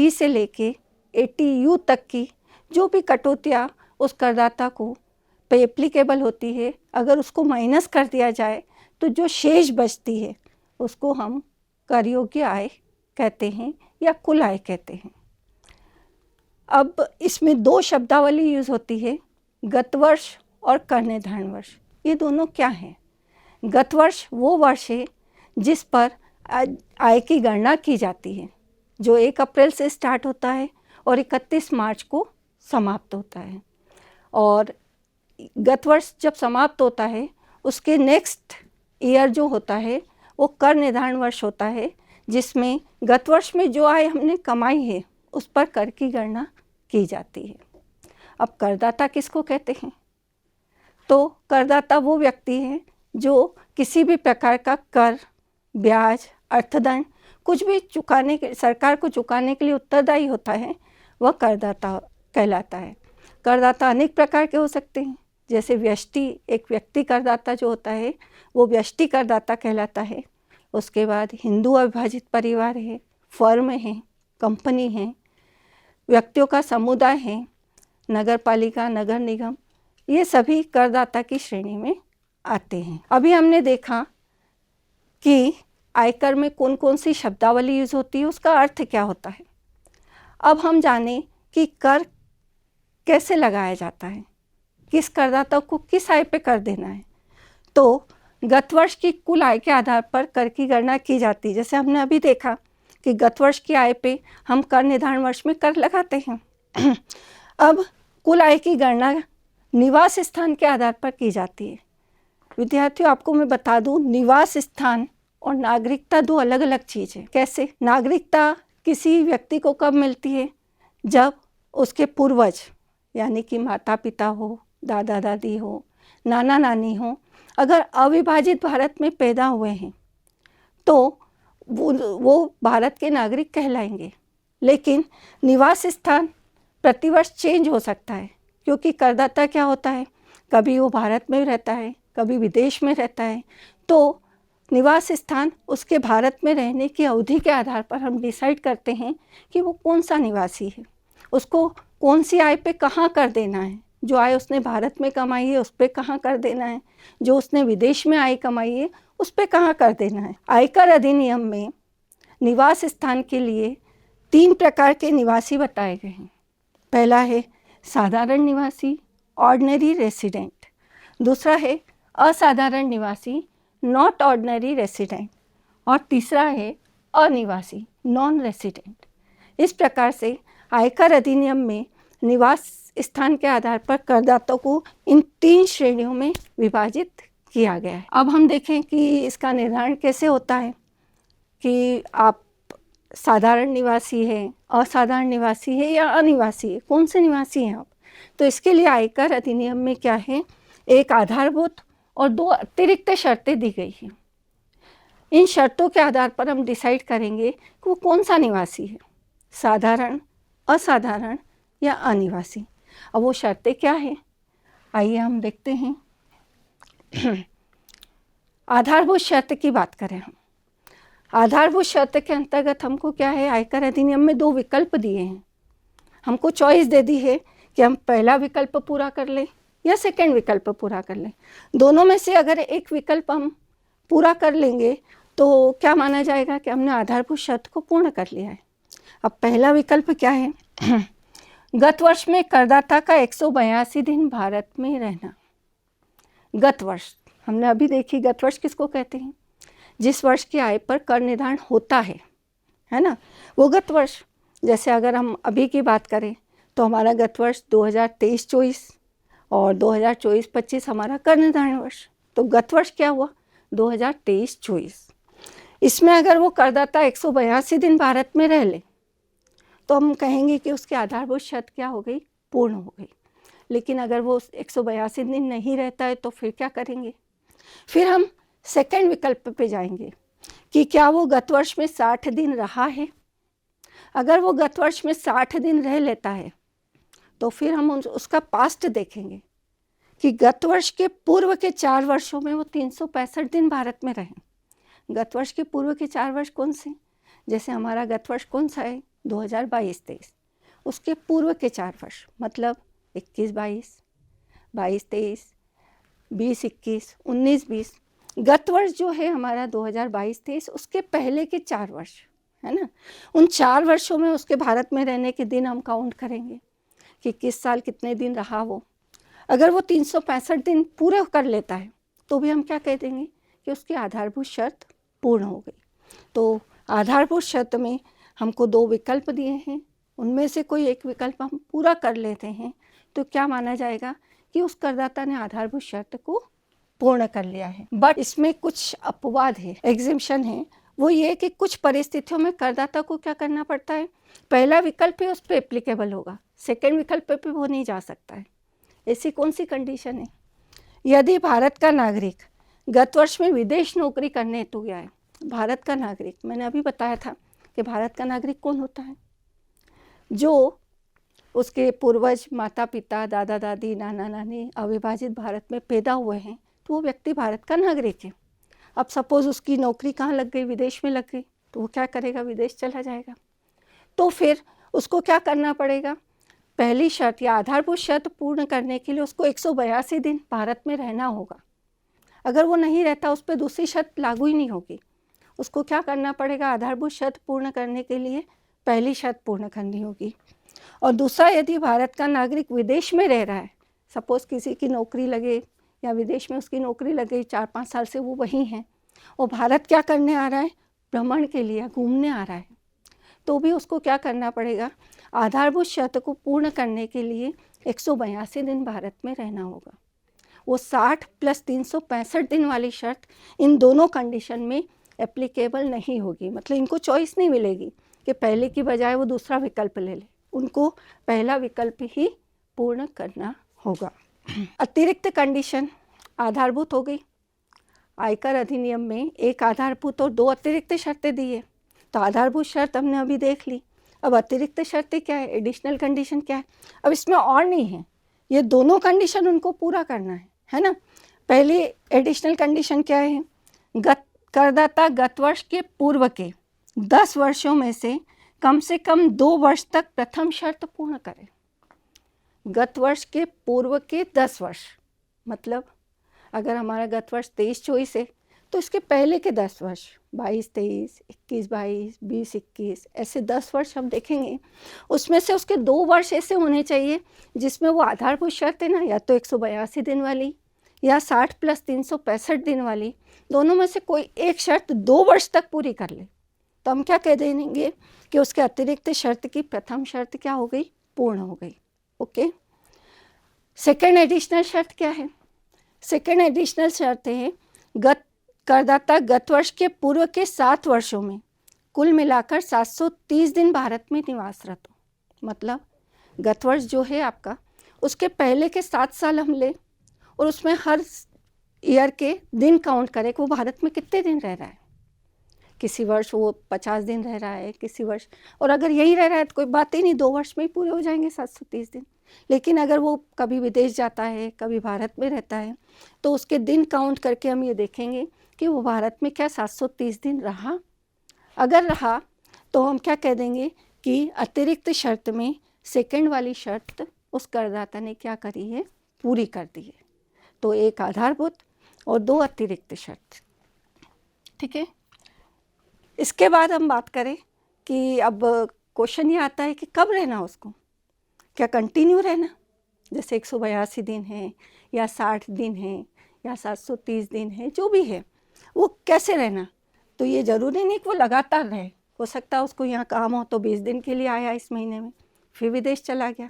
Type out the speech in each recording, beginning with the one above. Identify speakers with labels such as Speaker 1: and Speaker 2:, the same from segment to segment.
Speaker 1: T से लेके 80U तक की जो भी कटौतियाँ उस करदाता को पे एप्लीकेबल होती है, अगर उसको माइनस कर दिया जाए तो जो शेष बचती है उसको हम कर योग्य आय कहते हैं या कुल आय कहते हैं। अब इसमें 2 शब्दावली यूज़ होती है, गत वर्ष और कर निर्धारण वर्ष। ये दोनों क्या हैं? गत वर्ष वो वर्ष है जिस पर आय की गणना की जाती है, जो 1 अप्रैल से स्टार्ट होता है और 31 मार्च को समाप्त होता है। और गत वर्ष जब समाप्त होता है उसके नेक्स्ट ईयर जो होता है वो कर निर्धारण वर्ष होता है, जिसमें गत वर्ष में जो आय हमने कमाई है उस पर कर की गणना की जाती है। अब करदाता किसको कहते हैं? तो करदाता वो व्यक्ति है जो किसी भी प्रकार का कर, ब्याज, अर्थदंड कुछ भी चुकाने के सरकार को चुकाने के लिए उत्तरदायी होता है, वह करदाता कहलाता है। करदाता अनेक प्रकार के हो सकते हैं, जैसे व्यष्टि, एक व्यक्ति करदाता जो होता है वो व्यष्टि करदाता कहलाता है। उसके बाद हिंदू अविभाजित परिवार है, फर्म है, कंपनी है, व्यक्तियों का समुदाय है, नगर पालिका, नगर निगम, ये सभी करदाता की श्रेणी में आते हैं। अभी हमने देखा कि आयकर में कौन कौन सी शब्दावली यूज़ होती है, उसका अर्थ क्या होता है। अब हम जानें कि कर कैसे लगाया जाता है, किस करदाता को किस आय पे कर देना है। तो गत वर्ष की कुल आय के आधार पर कर की गणना की जाती है। जैसे हमने अभी देखा कि गत वर्ष की आय पे हम कर निर्धारण वर्ष में कर लगाते हैं। अब कुल आय की गणना निवास स्थान के आधार पर की जाती है। विद्यार्थियों, आपको मैं बता दूं, निवास स्थान और नागरिकता 2 अलग अलग चीज़ है। कैसे? नागरिकता किसी व्यक्ति को कब मिलती है? जब उसके पूर्वज यानी कि माता पिता हो, दादा दादी हो, नाना नानी हो, अगर अविभाजित भारत में पैदा हुए हैं तो वो भारत के नागरिक कहलाएंगे। लेकिन निवास स्थान प्रतिवर्ष चेंज हो सकता है, क्योंकि करदाता क्या होता है, कभी वो भारत में रहता है, कभी विदेश में रहता है। तो निवास स्थान उसके भारत में रहने की अवधि के आधार पर हम डिसाइड करते हैं कि वो कौन सा निवासी है, उसको कौन सी आय पे कहाँ कर देना है। जो आय उसने भारत में कमाई है उस पे कहाँ कर देना है, जो उसने विदेश में आय कमाई है उस पे कहाँ कर देना है। आयकर अधिनियम में निवास स्थान के लिए 3 प्रकार के निवासी बताए गए हैं। पहला है साधारण निवासी, ऑर्डिनरी रेसिडेंट। दूसरा है असाधारण निवासी, नॉट ऑर्डिनरी रेसिडेंट। और तीसरा है अनिवासी, नॉन रेसिडेंट। इस प्रकार से आयकर अधिनियम में निवास स्थान के आधार पर करदाताओं को इन 3 श्रेणियों में विभाजित किया गया है। अब हम देखें कि इसका निर्धारण कैसे होता है कि आप साधारण निवासी है, असाधारण निवासी है या अनिवासी है, कौन से निवासी हैं आप। तो इसके लिए आयकर अधिनियम में क्या है, एक आधारभूत और 2 अतिरिक्त शर्तें दी गई हैं। इन शर्तों के आधार पर हम डिसाइड करेंगे कि वो कौन सा निवासी है, साधारण, असाधारण या अनिवासी। अब वो शर्तें क्या है, आइए हम देखते हैं। आधारभूत शर्त की बात करें हम, आधारभूत शर्त के अंतर्गत हमको क्या है, आयकर अधिनियम में 2 विकल्प दिए हैं। हमको चॉइस दे दी है कि हम पहला विकल्प पूरा कर लें या सेकंड विकल्प पूरा कर लें। दोनों में से अगर एक विकल्प हम पूरा कर लेंगे तो क्या माना जाएगा कि हमने आधारभूत शर्त को पूर्ण कर लिया है। अब पहला विकल्प क्या है, गत वर्ष में करदाता का 182 दिन भारत में रहना। गत वर्ष हमने अभी देखी, गत वर्ष किसको कहते हैं, जिस वर्ष की आय पर कर निर्धारण होता है ना, वो गत वर्ष। जैसे अगर हम अभी की बात करें तो हमारा गत वर्ष 2023-24 और 2024-25 हमारा कर निर्धारण वर्ष। तो गत वर्ष क्या हुआ, 2023-24। इसमें अगर वो करदाता 182 दिन भारत में रह ले तो हम कहेंगे कि उसकी आधारभूत शर्त क्या हो गई, पूर्ण हो गई। लेकिन अगर वो 182 दिन नहीं रहता है तो फिर क्या करेंगे, फिर हम सेकंड विकल्प पे जाएंगे कि क्या वो गत वर्ष में 60 दिन रहा है। अगर वो गत वर्ष में 60 दिन रह लेता है तो फिर हम उसका पास्ट देखेंगे कि गत वर्ष के पूर्व के 4 वर्षों में वो 365 दिन भारत में रहे। गत वर्ष के पूर्व के 4 वर्ष कौन से, जैसे हमारा गत वर्ष कौन सा है, 2022-23, उसके पूर्व के 4 वर्ष मतलब 21-22, 22-23, 20-21, 19-20, गत वर्ष जो है हमारा 2022-23, उसके पहले के 4 वर्ष, है ना। उन 4 वर्षों में उसके भारत में रहने के दिन हम काउंट करेंगे कि किस साल कितने दिन रहा वो। अगर वो 365 दिन पूरे कर लेता है तो भी हम क्या कह देंगे कि उसकी आधारभूत शर्त पूर्ण हो गई। तो आधारभूत शर्त में हमको 2 विकल्प दिए हैं, उनमें से कोई एक विकल्प हम पूरा कर लेते हैं तो क्या माना जाएगा कि उस करदाता ने आधारभूत शर्त को पूर्ण कर लिया है। बट इसमें कुछ अपवाद है, एग्जेम्पशन है। वो ये कि कुछ परिस्थितियों में करदाता को क्या करना पड़ता है, पहला विकल्प ही उस पर एप्लीकेबल होगा, सेकेंड विकल्प पे वो नहीं जा सकता है। ऐसी कौन सी कंडीशन है? यदि भारत का नागरिक गत वर्ष में विदेश नौकरी करने हेतु गया है। भारत का नागरिक, मैंने अभी बताया था कि भारत का नागरिक कौन होता है, जो उसके पूर्वज, माता पिता, दादा दादी, नाना नानी अविभाजित भारत में पैदा हुए हैं, तो वो व्यक्ति भारत का नागरिक है। अब सपोज उसकी नौकरी कहाँ लग गई, विदेश में लग गई, तो वो क्या करेगा, विदेश चला जाएगा। तो फिर उसको क्या करना पड़ेगा, पहली शर्त या आधारभूत शर्त पूर्ण करने के लिए उसको 182 दिन भारत में रहना होगा। अगर वो नहीं रहता, उस पर दूसरी शर्त लागू ही नहीं होगी। उसको क्या करना पड़ेगा, आधारभूत शर्त पूर्ण करने के लिए पहली शर्त पूर्ण करनी होगी। और दूसरा, यदि भारत का नागरिक विदेश में रह रहा है, सपोज किसी की नौकरी लगे या विदेश में उसकी नौकरी लगे, 4-5 साल से वो वहीं हैं और भारत क्या करने आ रहा है, भ्रमण के लिए घूमने आ रहा है, तो भी उसको क्या करना पड़ेगा, आधारभूत शर्त को पूर्ण करने के लिए 182 दिन भारत में रहना होगा। वो 60 + 365 दिन वाली शर्त इन दोनों कंडीशन में एप्लीकेबल नहीं होगी। मतलब इनको चॉइस नहीं मिलेगी कि पहले की बजाय वो दूसरा विकल्प ले ले, उनको पहला विकल्प ही पूर्ण करना होगा। अतिरिक्त कंडीशन आधारभूत हो गई। आयकर अधिनियम में एक आधारभूत और 2 अतिरिक्त शर्तें दी है। तो आधारभूत शर्त हमने अभी देख ली, अब अतिरिक्त शर्तें क्या है, एडिशनल कंडीशन क्या है। अब इसमें और नहीं है, ये दोनों कंडीशन उनको पूरा करना है ना। पहली एडिशनल कंडीशन क्या है, करदाता गत वर्ष के पूर्व के 10 वर्षों में से कम 2 वर्ष तक प्रथम शर्त पूर्ण करे। गत वर्ष के पूर्व के 10 वर्ष, मतलब अगर हमारा गत वर्ष 23-24 है तो इसके पहले के 10 वर्ष 22-23, 21-22, 20-21, ऐसे 10 वर्ष हम देखेंगे। उसमें से उसके 2 वर्ष ऐसे होने चाहिए जिसमें वो आधारभूत शर्त है ना, या तो 182 दिन वाली या 60 + 365 दिन वाली, दोनों में से कोई एक शर्त 2 वर्ष तक पूरी कर ले, तो हम क्या कह देंगे कि उसके अतिरिक्त शर्त की प्रथम शर्त क्या हो गई, पूर्ण हो गई। ओके। सेकेंड एडिशनल शर्त क्या है, सेकेंड एडिशनल शर्त है करदाता गत वर्ष के पूर्व के 7 वर्षों में कुल मिलाकर 730 दिन भारत में निवासरत हो। मतलब गत वर्ष जो है आपका, उसके पहले के 7 साल हम ले और उसमें हर ईयर के दिन काउंट करें कि वो भारत में कितने दिन रह रहा है। किसी वर्ष वो 50 दिन रह रहा है, किसी वर्ष, और अगर यही रह रहा है तो कोई बात ही नहीं, 2 वर्ष में ही पूरे हो जाएंगे 730 दिन। लेकिन अगर वो कभी विदेश जाता है, कभी भारत में रहता है, तो उसके दिन काउंट करके हम ये देखेंगे कि वो भारत में क्या 730 दिन रहा। अगर रहा तो हम क्या कह देंगे कि अतिरिक्त शर्त में सेकंड वाली शर्त उस करदाता ने क्या करी है, पूरी कर दी है। तो एक आधारभूत और 2 अतिरिक्त शर्त। ठीक है। इसके बाद हम बात करें कि अब क्वेश्चन ये आता है कि कब रहना उसको, क्या कंटिन्यू रहना, जैसे 182 दिन है या 60 दिन है या 730 दिन है, जो भी है वो कैसे रहना। तो ये ज़रूरी नहीं कि वो लगातार रहे, हो सकता है उसको यहाँ काम हो तो 20 दिन के लिए आया इस महीने में, फिर विदेश चला गया,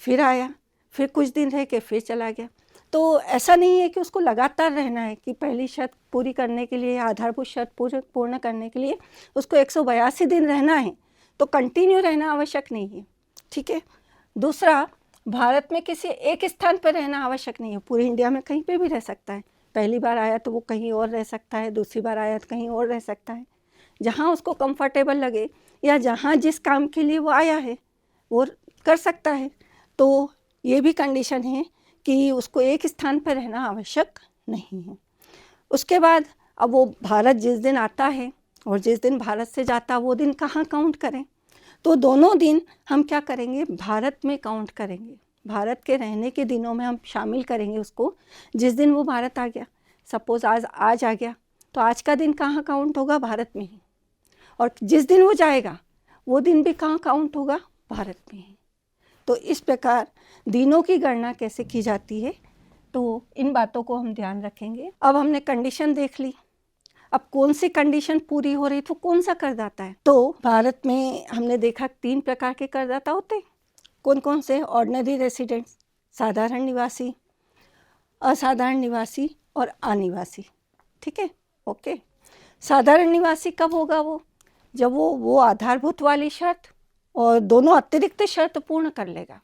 Speaker 1: फिर आया, फिर कुछ दिन रह के फिर चला गया। तो ऐसा नहीं है कि उसको लगातार रहना है कि पहली शर्त पूरी करने के लिए, आधारभूत शर्त पूर्ण करने के लिए उसको 182 दिन रहना है, तो कंटिन्यू रहना आवश्यक नहीं है। ठीक है। दूसरा, भारत में किसी एक स्थान पर रहना आवश्यक नहीं है, पूरे इंडिया में कहीं पे भी रह सकता है। पहली बार आया तो वो कहीं और रह सकता है, दूसरी बार आया तो कहीं और रह सकता है, जहाँ उसको कंफर्टेबल लगे या जहाँ जिस काम के लिए वो आया है वो कर सकता है। तो ये भी कंडीशन है कि उसको एक स्थान पर रहना आवश्यक नहीं है। उसके बाद अब वो भारत जिस दिन आता है और जिस दिन भारत से जाता है वो दिन कहाँ काउंट करें, तो दोनों दिन हम क्या करेंगे, भारत में काउंट करेंगे, भारत के रहने के दिनों में हम शामिल करेंगे उसको। जिस दिन वो भारत आ गया, सपोज आज आ गया, तो आज का दिन कहाँ काउंट होगा, भारत में ही। और जिस दिन वो जाएगा वो दिन भी कहाँ काउंट होगा, भारत में ही। तो इस प्रकार दिनों की गणना कैसे की जाती है, तो इन बातों को हम ध्यान रखेंगे। अब हमने कंडीशन देख ली, अब कौन सी कंडीशन पूरी हो रही तो कौन सा करदाता है। तो भारत में हमने देखा 3 प्रकार के करदाता होते हैं। कौन कौन से, ऑर्डिनरी रेसिडेंट्स, साधारण निवासी, असाधारण निवासी और अनिवासी। ठीक है, ओके। साधारण निवासी कब होगा, वो जब वो आधारभूत वाली शर्त और दोनों अतिरिक्त शर्त पूर्ण कर लेगा।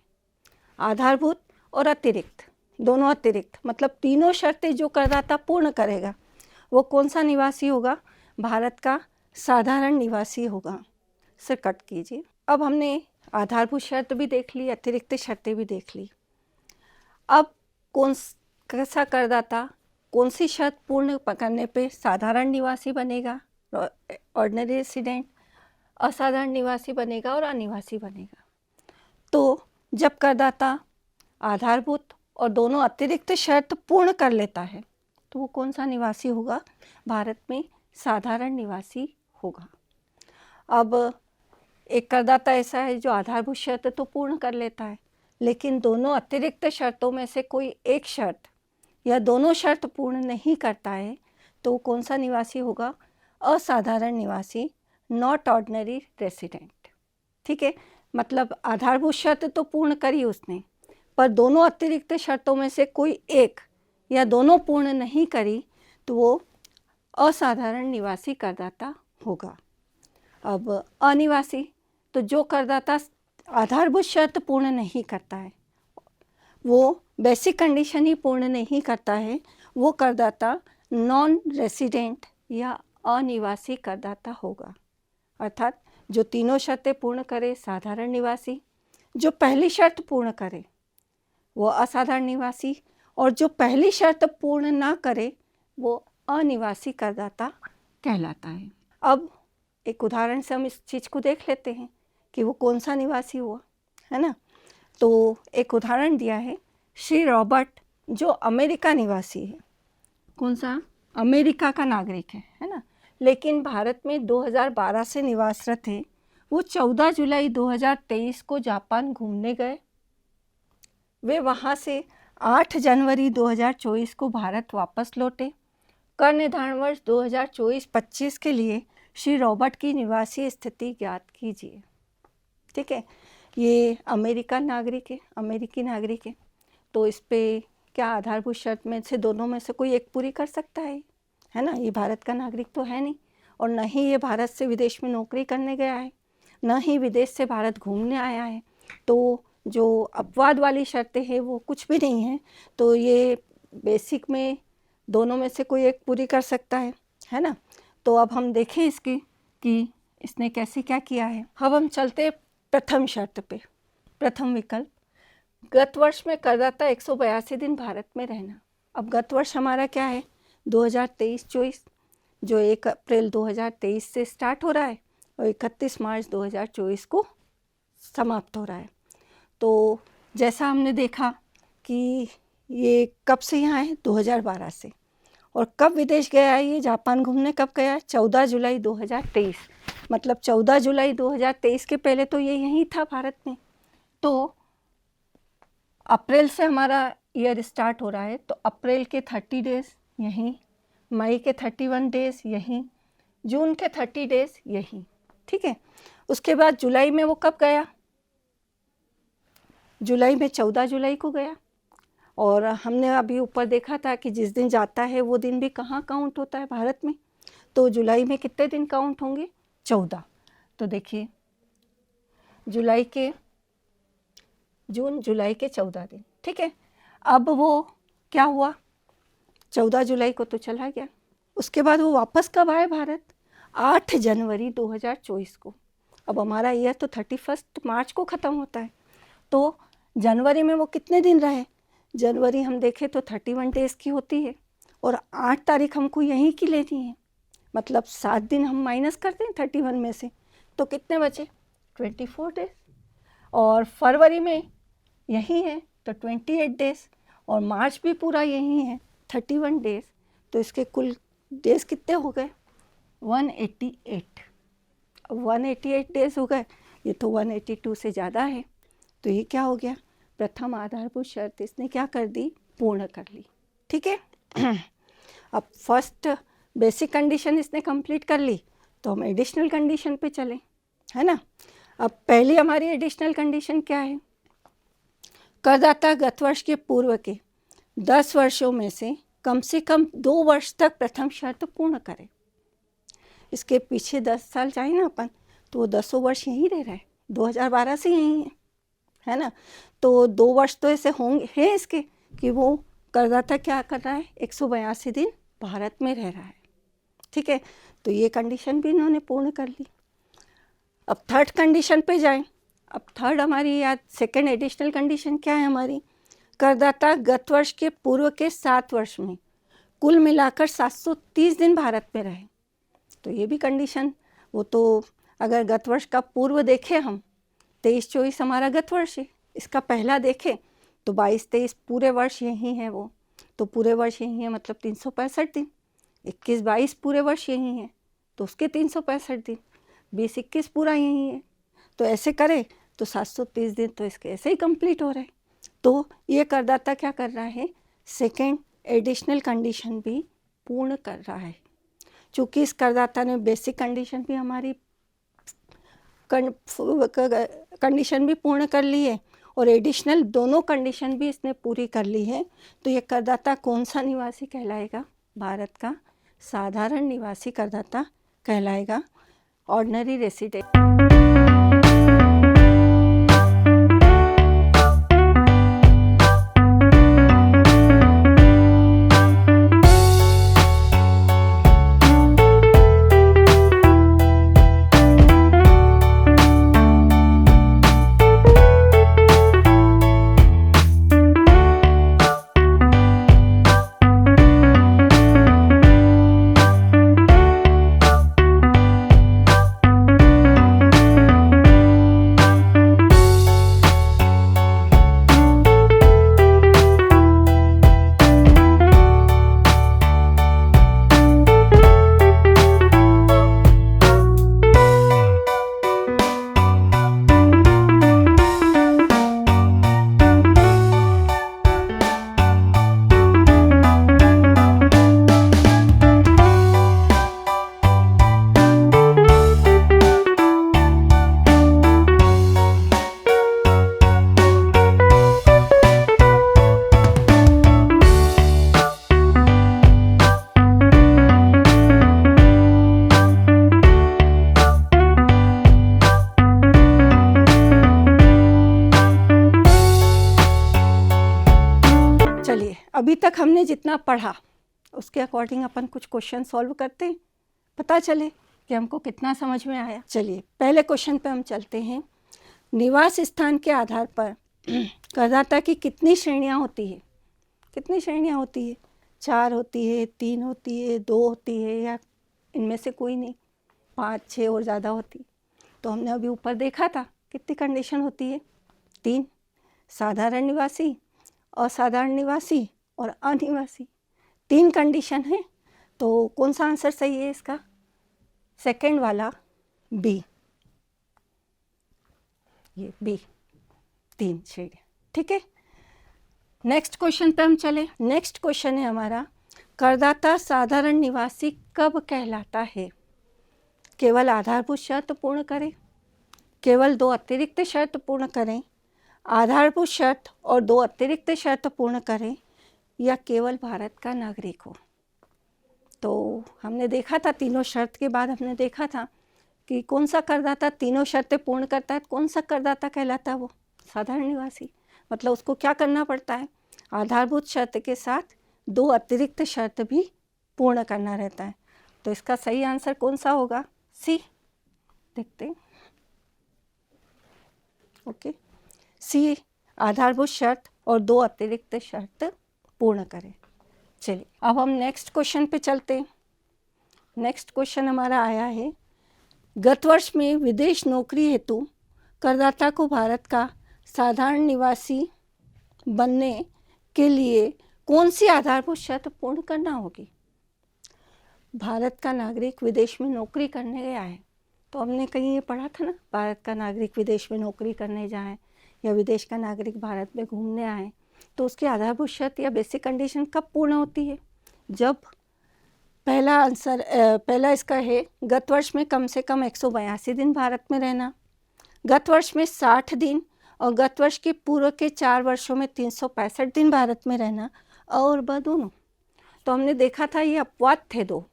Speaker 1: आधारभूत और अतिरिक्त, दोनों अतिरिक्त, मतलब तीनों शर्तें जो करदाता पूर्ण करेगा वो कौन सा निवासी होगा, भारत का साधारण निवासी होगा। सर कट कीजिए। अब हमने आधारभूत शर्त भी देख ली, अतिरिक्त शर्तें भी देख ली। अब कैसा करदाता कौन सी शर्त पूर्ण करने पे साधारण निवासी बनेगा, ऑर्डिनरी रेसिडेंट, असाधारण निवासी बनेगा और अनिवासी बनेगा। तो जब करदाता आधारभूत और दोनों अतिरिक्त शर्त पूर्ण कर लेता है तो वो कौन सा निवासी होगा, भारत में साधारण निवासी होगा। अब एक करदाता ऐसा है जो आधारभूत शर्त तो पूर्ण कर लेता है, लेकिन दोनों अतिरिक्त शर्तों में से कोई एक शर्त या दोनों शर्त पूर्ण नहीं करता है तो वो कौन सा निवासी होगा, असाधारण निवासी, नॉट ऑर्डिनरी रेसिडेंट। ठीक है, मतलब आधारभूत शर्त तो पूर्ण करी उसने, पर दोनों अतिरिक्त शर्तों में से कोई एक या दोनों पूर्ण नहीं करी तो वो असाधारण निवासी करदाता होगा। अब अनिवासी, तो जो करदाता आधारभूत शर्त पूर्ण नहीं करता है, वो बेसिक कंडीशन ही पूर्ण नहीं करता है, वो करदाता नॉन रेसिडेंट या अनिवासी करदाता होगा। अर्थात जो तीनों शर्तें पूर्ण करे साधारण निवासी, जो पहली शर्त पूर्ण करे वो असाधारण निवासी, और जो पहली शर्त पूर्ण ना करे वो अनिवासी करदाता कहलाता है। अब एक उदाहरण से हम इस चीज़ को देख लेते हैं कि वो कौन सा निवासी हुआ, है ना। तो एक उदाहरण दिया है, श्री रॉबर्ट जो अमेरिका निवासी है, कौन सा, अमेरिका का नागरिक है ना, लेकिन भारत में 2012 से निवासरत है। वो 14 जुलाई 2023 को जापान घूमने गए। वे वहाँ से 8 जनवरी 2024 को भारत वापस लौटे। कर निर्धारण वर्ष 2024-25 के लिए श्री रॉबर्ट की निवासी स्थिति ज्ञात कीजिए। ठीक है, ये अमेरिकी नागरिक है, तो इस पे क्या आधारभूत शर्त में से दोनों में से कोई एक पूरी कर सकता है ना। ये भारत का नागरिक तो है नहीं, और न ही ये भारत से विदेश में नौकरी करने गया है, न ही विदेश से भारत घूमने आया है। तो जो अपवाद वाली शर्तें हैं वो कुछ भी नहीं है, तो ये बेसिक में दोनों में से कोई एक पूरी कर सकता है ना। तो अब हम देखें इसकी कि इसने कैसे क्या किया है। अब हम चलते प्रथम शर्त पे। प्रथम विकल्प, गत वर्ष में करदाता 182 दिन भारत में रहना। अब गत वर्ष हमारा क्या है, 2023-24, जो 1 अप्रैल 2023 से स्टार्ट हो रहा है और 31 मार्च 2024 को समाप्त हो रहा है। तो जैसा हमने देखा कि ये कब से यहाँ है, 2012 से, और कब विदेश गया है, ये जापान घूमने कब गया, 14 जुलाई 2023, मतलब 14 जुलाई 2023 के पहले तो ये यहीं था भारत में। तो अप्रैल से हमारा ईयर स्टार्ट हो रहा है, तो अप्रैल के 30 डेज यहीं, मई के 31 डेज यहीं, जून के 30 डेज यहीं। ठीक है, उसके बाद जुलाई में वो कब गया, जुलाई में 14 जुलाई को गया। और हमने अभी ऊपर देखा था कि जिस दिन जाता है वो दिन भी कहाँ काउंट होता है, भारत में। तो जुलाई में कितने दिन काउंट होंगे, 14। तो देखिए जून जुलाई के 14 दिन। ठीक है, अब वो क्या हुआ, 14 जुलाई को तो चला गया। उसके बाद वो वापस कब आए भारत, 8 जनवरी 2024 को। अब हमारा ईयर तो 31 मार्च को ख़त्म होता है, तो जनवरी में वो कितने दिन रहे, जनवरी हम देखें तो 31 डेज़ की होती है, और 8 तारीख हमको यहीं की लेनी है, मतलब 7 दिन हम माइनस करते हैं 31 में से, तो कितने बचे, 24 डेज, और फरवरी में यही है तो 28 डेज, और मार्च भी पूरा यही है 31 डेज। तो इसके कुल डेज कितने हो गए? 188। 188 डेज हो गए, ये तो 182 से ज़्यादा है। तो ये क्या हो गया? प्रथम आधारभूत शर्त इसने क्या कर दी? पूर्ण कर ली। ठीक है। अब फर्स्ट बेसिक कंडीशन इसने कंप्लीट कर ली, तो हम एडिशनल कंडीशन पे चलें, है ना। अब पहली हमारी एडिशनल कंडीशन क्या है? करदाता गत वर्ष के पूर्व के 10 वर्षों में से कम 2 वर्ष तक प्रथम शर्त पूर्ण करे। इसके पीछे 10 साल चाहिए ना अपन, तो वो 10 वर्ष यहीं रह रहा है, 2012 से यहीं है ना। तो 2 वर्ष तो ऐसे होंगे हैं इसके कि वो करदाता क्या कर रहा है? 182 दिन भारत में रह रहा है। ठीक है, तो ये कंडीशन भी इन्होंने पूर्ण कर ली। अब थर्ड कंडीशन पे जाएं। अब थर्ड हमारी याद सेकेंड एडिशनल कंडीशन क्या है हमारी? करदाता गत वर्ष के पूर्व के 7 वर्ष में कुल मिलाकर 730 दिन भारत में रहे। तो ये भी कंडीशन, वो तो अगर गत वर्ष का पूर्व देखें हम, 23-24 हमारा गत वर्ष है, इसका पहला देखें तो 22-23 पूरे वर्ष यही है वो, तो पूरे वर्ष यही है मतलब 365 दिन। 21-22 पूरे वर्ष यही है तो उसके 365 दिन, 20-21 पूरा यही है, तो ऐसे करें तो 730 दिन तो इसके ऐसे ही कंप्लीट हो रहे हैं। तो ये करदाता क्या कर रहा है? सेकेंड एडिशनल कंडीशन भी पूर्ण कर रहा है। चूँकि इस करदाता ने बेसिक कंडीशन भी हमारी कंडीशन भी पूर्ण कर ली है और एडिशनल दोनों कंडीशन भी इसने पूरी कर ली है, तो ये करदाता कौन सा निवासी कहलाएगा? भारत का साधारण निवासी करदाता कहलाएगा, ऑर्डिनरी रेसिडेंट। अभी तक हमने जितना पढ़ा उसके अकॉर्डिंग अपन कुछ क्वेश्चन सॉल्व करते हैं, पता चले कि हमको कितना समझ में आया। चलिए पहले क्वेश्चन पे हम चलते हैं। निवास स्थान के आधार पर करदाता की कितनी श्रेणियां होती है? कितनी श्रेणियां होती है? 4 होती है, 3 होती है, 2 होती है, या इनमें से कोई नहीं, 5, 6 और ज़्यादा होती। तो हमने अभी ऊपर देखा था कितनी कंडीशन होती है? 3, साधारण निवासी, असाधारण निवासी और अनिवासी, 3 कंडीशन है। तो कौन सा आंसर सही है इसका? सेकंड वाला बी, ये बी, 3 श्रेणी। ठीक है, नेक्स्ट क्वेश्चन पे हम चले। नेक्स्ट क्वेश्चन है हमारा, करदाता साधारण निवासी कब कहलाता है? केवल आधारभूत शर्त पूर्ण करें, केवल 2 अतिरिक्त शर्त पूर्ण करें, आधारभूत शर्त और 2 अतिरिक्त शर्त पूर्ण करें, या केवल भारत का नागरिक हो। तो हमने देखा था तीनों शर्त के बाद हमने देखा था कि कौन सा करदाता तीनों शर्तें पूर्ण करता है, कौन सा करदाता कहलाता है वो? साधारण निवासी। मतलब उसको क्या करना पड़ता है? आधारभूत शर्त के साथ 2 अतिरिक्त शर्त भी पूर्ण करना रहता है। तो इसका सही आंसर कौन सा होगा? सी। देखते हैं। ओके, सी, आधारभूत शर्त और 2 अतिरिक्त शर्त पूर्ण करें। चलिए अब हम नेक्स्ट क्वेश्चन पे चलते हैं। नेक्स्ट क्वेश्चन हमारा आया है, गत वर्ष में विदेश नौकरी हेतु करदाता को भारत का साधारण निवासी बनने के लिए कौन सी आधारभूत शर्त पूर्ण करना होगी? भारत का नागरिक विदेश में नौकरी करने गया है, तो हमने कहीं ये पढ़ा था ना, भारत का नागरिक विदेश में नौकरी करने जाए या विदेश का नागरिक भारत में घूमने आए, तो उसकी आधारभूत शर्त या बेसिक कंडीशन कब पूर्ण होती है? जब पहला इसका है गत वर्ष में कम से कम 182 दिन भारत में रहना, गत वर्ष में 60 दिन और गत वर्ष के पूर्व के 4 वर्षों में 365 दिन भारत में रहना, और ब दोनों। तो हमने देखा था ये अपवाद थे दो,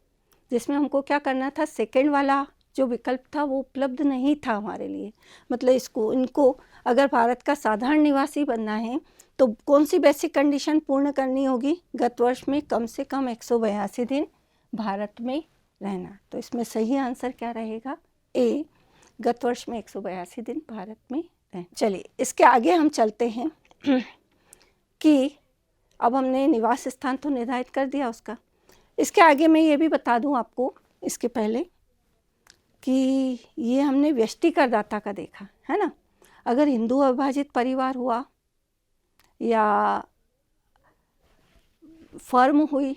Speaker 1: जिसमें हमको क्या करना था, सेकंड वाला जो विकल्प था वो उपलब्ध नहीं था हमारे लिए। मतलब इनको अगर भारत का साधारण निवासी बनना है तो कौन सी बेसिक कंडीशन पूर्ण करनी होगी? गत वर्ष में कम से कम 182 दिन भारत में रहना। तो इसमें सही आंसर क्या रहेगा? ए, गत वर्ष में 182 दिन भारत में रहना। चलिए इसके आगे हम चलते हैं कि अब हमने निवास स्थान तो निर्धारित कर दिया उसका। इसके आगे मैं ये भी बता दूं आपको इसके पहले कि ये हमने व्यष्टि करदाता का देखा है ना। अगर हिंदू अविभाजित परिवार हुआ या फर्म हुई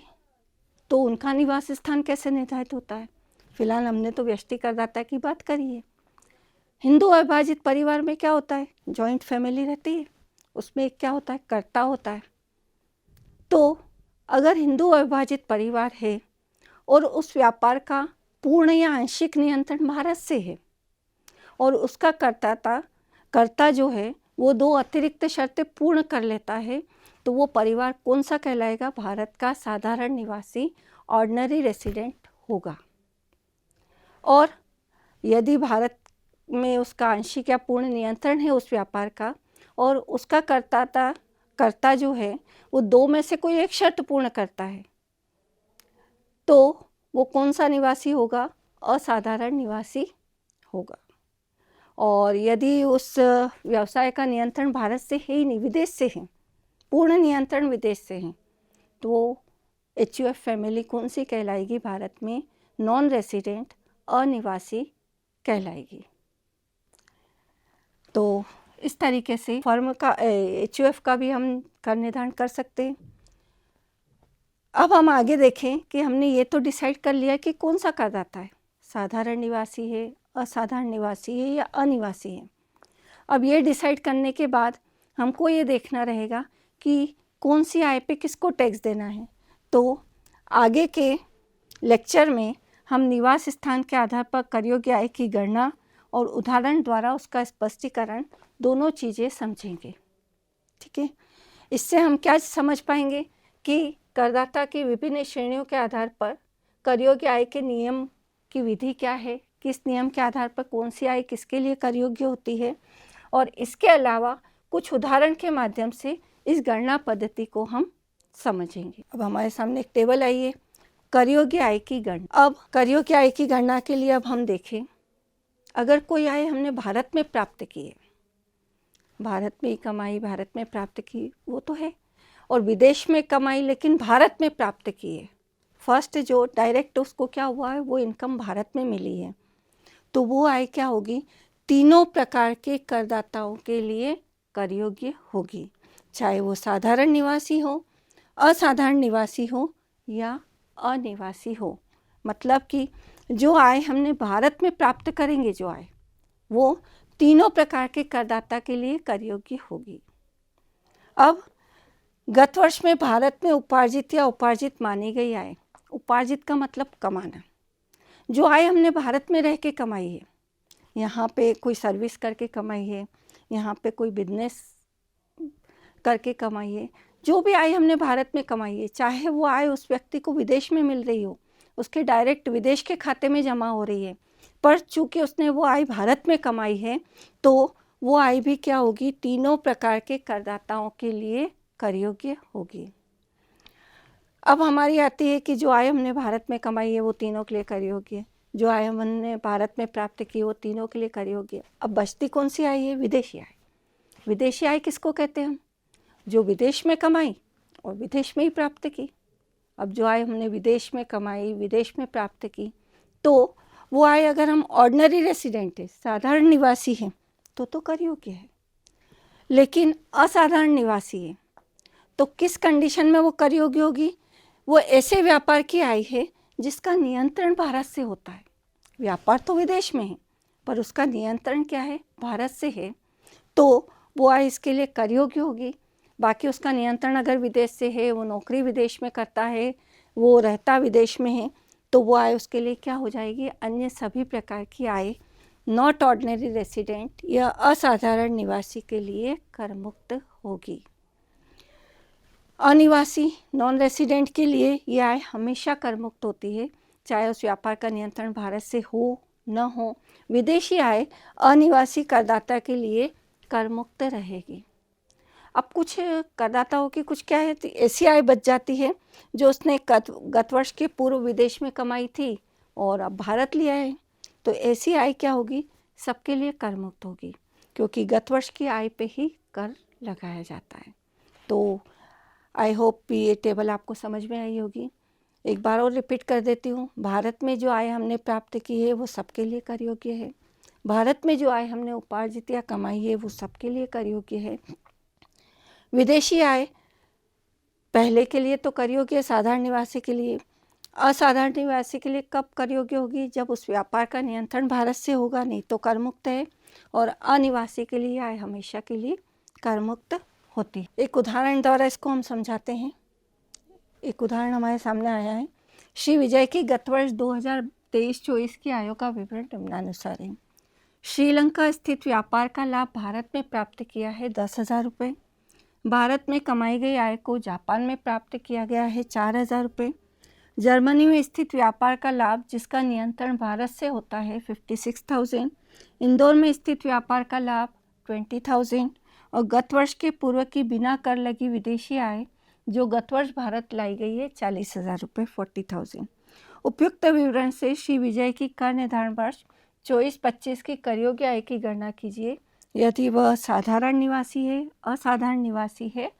Speaker 1: तो उनका निवास स्थान कैसे निर्धारित होता है? फिलहाल हमने तो व्यष्टि करदाता की बात करी है। हिंदू अविभाजित परिवार में क्या होता है? जॉइंट फैमिली रहती है, उसमें क्या होता है? कर्ता होता है। तो अगर हिंदू अविभाजित परिवार है और उस व्यापार का पूर्ण या आंशिक नियंत्रण भारत से है और उसका कर्ता जो है वो 2 अतिरिक्त शर्तें पूर्ण कर लेता है, तो वो परिवार कौन सा कहलाएगा? भारत का साधारण निवासी, ऑर्डिनरी रेसिडेंट होगा। और यदि भारत में उसका आंशिक या पूर्ण नियंत्रण है उस व्यापार का और उसका कर्ता जो है वो 2 में से कोई एक शर्त पूर्ण करता है, तो वो कौन सा निवासी होगा? असाधारण निवासी होगा। और यदि उस व्यवसाय का नियंत्रण भारत से है ही नहीं, विदेश से है, पूर्ण नियंत्रण विदेश से है, तो HUF फैमिली कौन सी कहलाएगी? भारत में नॉन रेसिडेंट, अनिवासी कहलाएगी। तो इस तरीके से फर्म का HUF का भी हम कर निर्धारण कर सकते हैं। अब हम आगे देखें कि हमने ये तो डिसाइड कर लिया कि कौन सा करदाता है, साधारण निवासी है, असाधारण निवासी है या अनिवासी है। अब ये डिसाइड करने के बाद हमको ये देखना रहेगा कि कौन सी आय पे किसको टैक्स देना है। तो आगे के लेक्चर में हम निवास स्थान के आधार पर कर योग्य आय की गणना और उदाहरण द्वारा उसका स्पष्टीकरण दोनों चीज़ें समझेंगे। ठीक है, इससे हम क्या समझ पाएंगे कि करदाता की विभिन्न श्रेणियों के आधार पर कर योग्य आय के नियम की विधि क्या है, किस नियम के आधार पर कौन सी आय किसके लिए कर योग्य होती है, और इसके अलावा कुछ उदाहरण के माध्यम से इस गणना पद्धति को हम समझेंगे। अब हमारे सामने एक टेबल आई है, कर योग्य आय की गणना। अब कर योग्य आय की गणना के लिए अब हम देखें, अगर कोई आय हमने भारत में प्राप्त की है, भारत में ही कमाई, भारत में प्राप्त की, वो तो है, और विदेश में कमाई लेकिन भारत में प्राप्त की है, फर्स्ट जो डायरेक्ट उसको क्या हुआ है, वो इनकम भारत में मिली है, तो वो आय क्या होगी? तीनों प्रकार के करदाताओं के लिए कर योग्य होगी, चाहे वो साधारण निवासी हो, असाधारण निवासी हो या अनिवासी हो। मतलब कि जो आय हमने भारत में प्राप्त करेंगे, जो आय वो तीनों प्रकार के करदाता के लिए कर योग्य होगी। अब गत वर्ष में भारत में उपार्जित या उपार्जित मानी गई आय, उपार्जित का मतलब कमाना, जो आय हमने भारत में रह के कमाई है, यहाँ पे कोई सर्विस करके कमाई है, यहाँ पे कोई बिजनेस करके कमाई है, जो भी आय हमने भारत में कमाई है, चाहे वो आय उस व्यक्ति को विदेश में मिल रही हो, उसके डायरेक्ट विदेश के खाते में जमा हो रही है, पर चूंकि उसने वो आय भारत में कमाई है, तो वो आय भी क्या होगी? तीनों प्रकार के करदाताओं के लिए कर योग्य होगी। अब हमारी आती है कि जो आय हमने भारत में कमाई है वो तीनों के लिए कर योग्य है, जो आय हमने भारत में प्राप्त की वो तीनों के लिए कर योग्य है। अब बचती कौन सी आय है? विदेशी आय। विदेशी आय किसको कहते हैं हम? जो विदेश में कमाई और विदेश में ही प्राप्त की। अब जो आय हमने विदेश में कमाई, विदेश में प्राप्त की, तो वो आय अगर हम ऑर्डिनरी रेसिडेंट है, साधारण निवासी हैं, तो कर योग्य है। लेकिन असाधारण निवासी है तो किस कंडीशन में वो कर योग्य होगी? वो ऐसे व्यापार की आय है जिसका नियंत्रण भारत से होता है। व्यापार तो विदेश में है पर उसका नियंत्रण क्या है? भारत से है, तो वो आय इसके लिए कर योग्य होगी। बाकी उसका नियंत्रण अगर विदेश से है, वो नौकरी विदेश में करता है, वो रहता विदेश में है, तो वो आय उसके लिए क्या हो जाएगी? अन्य सभी प्रकार की आय नॉट ऑर्डिनरी रेसिडेंट या असाधारण निवासी के लिए कर मुक्त होगी। अनिवासी नॉन रेसिडेंट के लिए ये आय हमेशा कर मुक्त होती है, चाहे उस व्यापार का नियंत्रण भारत से हो न हो। विदेशी आय अनिवासी करदाता के लिए कर मुक्त रहेगी। अब कुछ करदाताओं की कुछ क्या है, ऐसी आय बच जाती है जो उसने गत वर्ष के पूर्व विदेश में कमाई थी और अब भारत लिया है, तो ऐसी आय क्या होगी? सबके लिए कर मुक्त होगी, क्योंकि गत वर्ष की आय पे ही कर लगाया जाता है। तो आई होप ये टेबल आपको समझ में आई होगी। एक बार और रिपीट कर देती हूँ। भारत में जो आय हमने प्राप्त की है वो सबके लिए कर योग्य है। भारत में जो आय हमने उपार्जित या कमाई है वो सबके लिए कर योग्य है। विदेशी आय पहले के लिए तो कर योग्य है, साधारण निवासी के लिए। असाधारण निवासी के लिए कब कर योग्य होगी? जब उस व्यापार का नियंत्रण भारत से होगा, नहीं तो कर मुक्त है। और अनिवासी के लिए आय हमेशा के लिए कर मुक्त होती है। एक उदाहरण द्वारा इसको हम समझाते हैं। एक उदाहरण हमारे सामने आया है। श्री विजय की गत वर्ष 2023-24 की आयों का विवरण निम्नानुसार है। श्रीलंका स्थित व्यापार का लाभ भारत में प्राप्त किया है 10,000 रुपये। भारत में कमाई गई आय को जापान में प्राप्त किया गया है 4,000 रुपये। जर्मनी में स्थित व्यापार का लाभ जिसका नियंत्रण भारत से होता है 56,000। इंदौर में स्थित व्यापार का लाभ 20,000 और गत वर्ष के पूर्व की बिना कर लगी विदेशी आय जो गत वर्ष भारत लाई गई है 40,000 रुपये 40,000। उपयुक्त विवरण से श्री विजय की कर निर्धारण वर्ष 24-25 की कर योग्य आय की गणना कीजिए यदि वह साधारण निवासी है, असाधारण निवासी है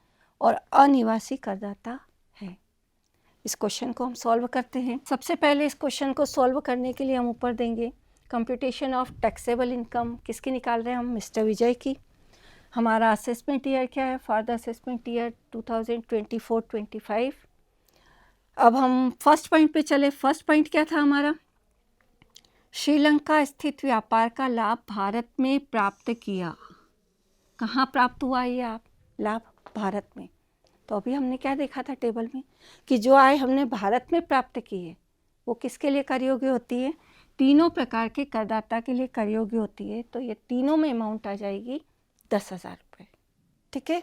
Speaker 1: और अनिवासी करदाता है। इस क्वेश्चन को हम सॉल्व करते हैं। सबसे पहले इस क्वेश्चन को सॉल्व करने के लिए हम ऊपर देंगे कंप्यूटेशन ऑफ टैक्सेबल इनकम। किसकी निकाल रहे हैं हम? मिस्टर विजय की। हमारा असेसमेंट ईयर क्या है? For the assessment year 2024-25। अब हम फर्स्ट पॉइंट पे चले। फर्स्ट पॉइंट क्या था हमारा? श्रीलंका स्थित व्यापार का लाभ भारत में प्राप्त किया। कहाँ प्राप्त हुआ ये लाभ? भारत में। तो अभी हमने क्या देखा था टेबल में कि जो आय हमने भारत में प्राप्त की है वो किसके लिए कर योग्य होती है? तीनों प्रकार के करदाता के लिए कर योग्य होती है। तो ये तीनों में अमाउंट आ जाएगी 10,000 रुपये। ठीक है,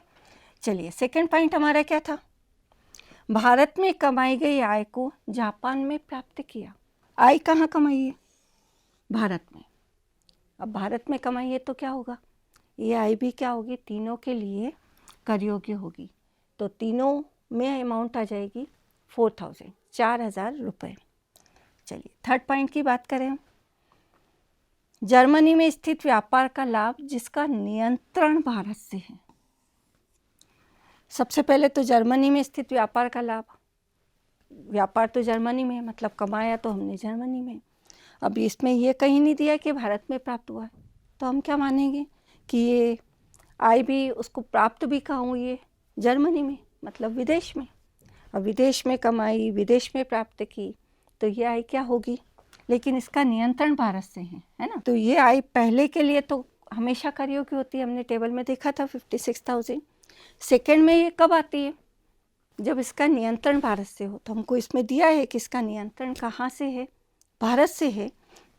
Speaker 1: चलिए सेकंड पॉइंट हमारा क्या था? भारत में कमाई गई आय को जापान में प्राप्त किया। आय कहाँ कमाई है? भारत में। अब भारत में कमाई है तो क्या होगा? ये आय भी क्या होगी? तीनों के लिए कर योग्य होगी। तो तीनों में अमाउंट आ जाएगी 4,000 4,000 रुपये। चलिए थर्ड पॉइंट की बात करें। जर्मनी में स्थित व्यापार का लाभ जिसका नियंत्रण भारत से है। सबसे पहले तो जर्मनी में स्थित व्यापार का लाभ, व्यापार तो जर्मनी में, मतलब कमाया तो हमने जर्मनी में। अब इसमें ये कहीं नहीं दिया कि भारत में प्राप्त हुआ है, तो हम क्या मानेंगे कि ये आय भी उसको प्राप्त भी कहाँ हुई है? जर्मनी में, मतलब विदेश में। अब विदेश में कमाई, विदेश में प्राप्त की, तो ये आय क्या होगी? लेकिन इसका नियंत्रण भारत से है ना? तो ये आय पहले के लिए तो हमेशा कर योग्य होती है, हमने टेबल में देखा था 56,000। सेकेंड में ये कब आती है? जब इसका नियंत्रण भारत से हो। तो हमको इसमें दिया है कि इसका नियंत्रण कहाँ से है? भारत से है।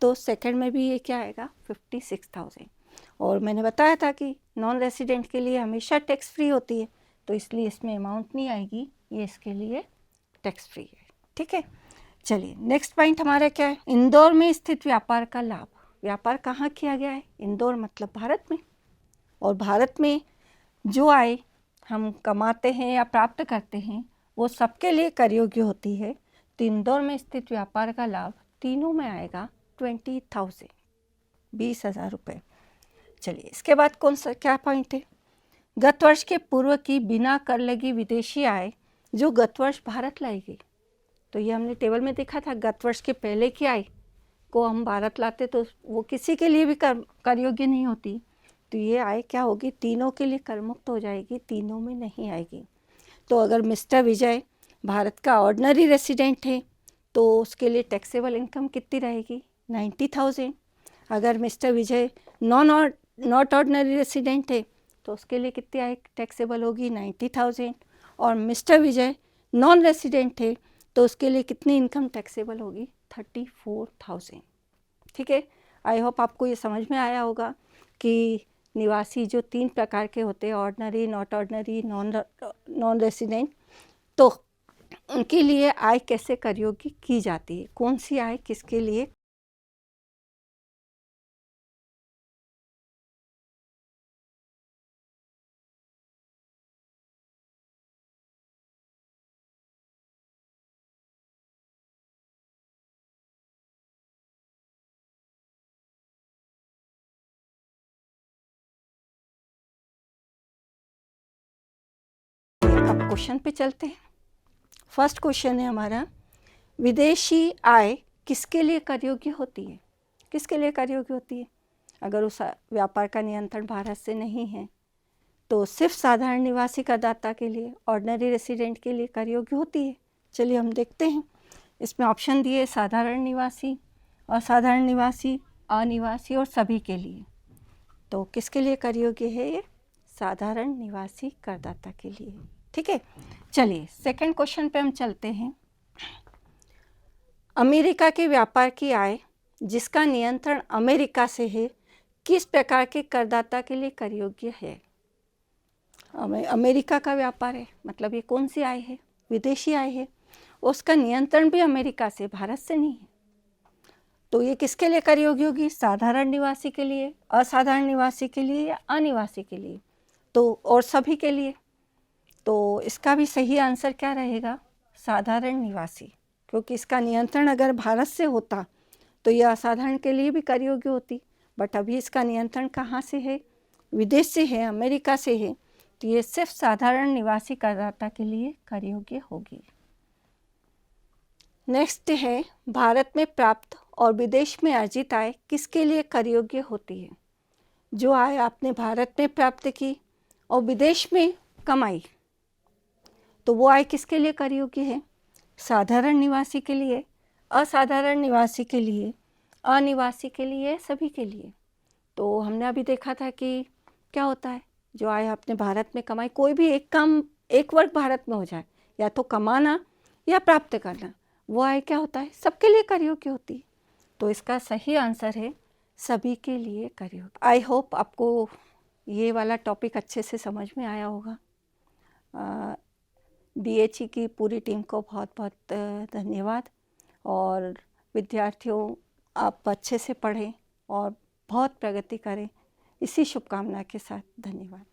Speaker 1: तो सेकेंड में भी ये क्या आएगा? 56,000। और मैंने बताया था कि नॉन रेसिडेंट के लिए हमेशा टैक्स फ्री होती है, तो इसलिए इसमें अमाउंट नहीं आएगी, ये इसके लिए टैक्स फ्री है। ठीक है, चलिए नेक्स्ट पॉइंट हमारा क्या है? इंदौर में स्थित व्यापार का लाभ। व्यापार कहाँ किया गया है? इंदौर, मतलब भारत में। और भारत में जो आय हम कमाते हैं या प्राप्त करते हैं वो सबके लिए कर योग्य होती है। तो इंदौर में स्थित व्यापार का लाभ तीनों में आएगा 20,000 20,000 रुपये। चलिए इसके बाद कौन सा क्या पॉइंट है? गत वर्ष के पूर्व की बिना कर लगी विदेशी आय जो गत वर्ष भारत लाई गई। तो ये हमने टेबल में देखा था, गत वर्ष के पहले की आय को हम भारत लाते तो वो किसी के लिए भी कर योग्य नहीं होती। तो ये आय क्या होगी, तीनों के लिए कर मुक्त हो जाएगी, तीनों में नहीं आएगी। तो अगर मिस्टर विजय भारत का ऑर्डिनरी रेसिडेंट है तो उसके लिए टैक्सेबल इनकम कितनी रहेगी, 90,000। अगर mister Vijay not ordinary resident है तो उसके लिए कितनी आय टैक्सेबल होगी, 90,000। और मिस्टर विजय नॉन रेसिडेंट है तो उसके लिए कितनी इनकम टैक्सेबल होगी, 34,000। ठीक है, आई होप आपको ये समझ में आया होगा कि निवासी जो 3 प्रकार के होते हैं, ordinary, not ordinary, non resident, तो उनके लिए आय कैसे कर योग्य की जाती है, कौन सी आय किसके लिए। अब क्वेश्चन पे चलते हैं। फर्स्ट क्वेश्चन है हमारा, विदेशी आय किसके लिए कर योग्य होती है, किसके लिए कर योग्य होती है। अगर उस व्यापार का नियंत्रण भारत से नहीं है तो सिर्फ साधारण निवासी करदाता के लिए, ऑर्डिनरी रेसिडेंट के लिए कर योग्य होती है। चलिए हम देखते हैं। इसमें ऑप्शन दिए, साधारण निवासी, असाधारण निवासी, अनिवासी और सभी के लिए। तो किसके लिए कर योग्य है ये, साधारण निवासी करदाता के लिए। ठीक है, चलिए सेकंड क्वेश्चन पे हम चलते हैं। अमेरिका के व्यापार की आय जिसका नियंत्रण अमेरिका से है किस प्रकार के करदाता के लिए कर योग्य है। अमेरिका का व्यापार है, मतलब ये कौन सी आय है, विदेशी आय है, उसका नियंत्रण भी अमेरिका से, भारत से नहीं है। तो ये किसके लिए कर योग्य होगी, साधारण निवासी के लिए, असाधारण निवासी के लिए या अनिवासी के लिए, तो और सभी के लिए। तो इसका भी सही आंसर क्या रहेगा, साधारण निवासी, क्योंकि इसका नियंत्रण अगर भारत से होता तो यह असाधारण के लिए भी कर योग्य होती, बट अभी इसका नियंत्रण कहाँ से है, विदेश से है, अमेरिका से है, तो ये सिर्फ साधारण निवासी करदाता के लिए कर योग्य होगी। नेक्स्ट है, भारत में प्राप्त और विदेश में अर्जित आय किसके लिए कर योग्य होती है। जो आय आपने भारत में प्राप्त की और विदेश में कमाई, तो वो आय किसके लिए कर योग्य है, साधारण निवासी के लिए, असाधारण निवासी के लिए, अनिवासी के लिए, सभी के लिए। तो हमने अभी देखा था कि क्या होता है, जो आय आपने भारत में कमाई, कोई भी एक काम, एक वर्ग भारत में हो जाए, या तो कमाना या प्राप्त करना, वो आय क्या होता है, सबके लिए कर योग्य होती है। तो इसका सही आंसर है सभी के लिए कर योग्य। आई होप आपको ये वाला टॉपिक अच्छे से समझ में आया होगा। DHE की पूरी टीम को बहुत बहुत धन्यवाद, और विद्यार्थियों आप अच्छे से पढ़ें और बहुत प्रगति करें, इसी शुभकामना के साथ धन्यवाद।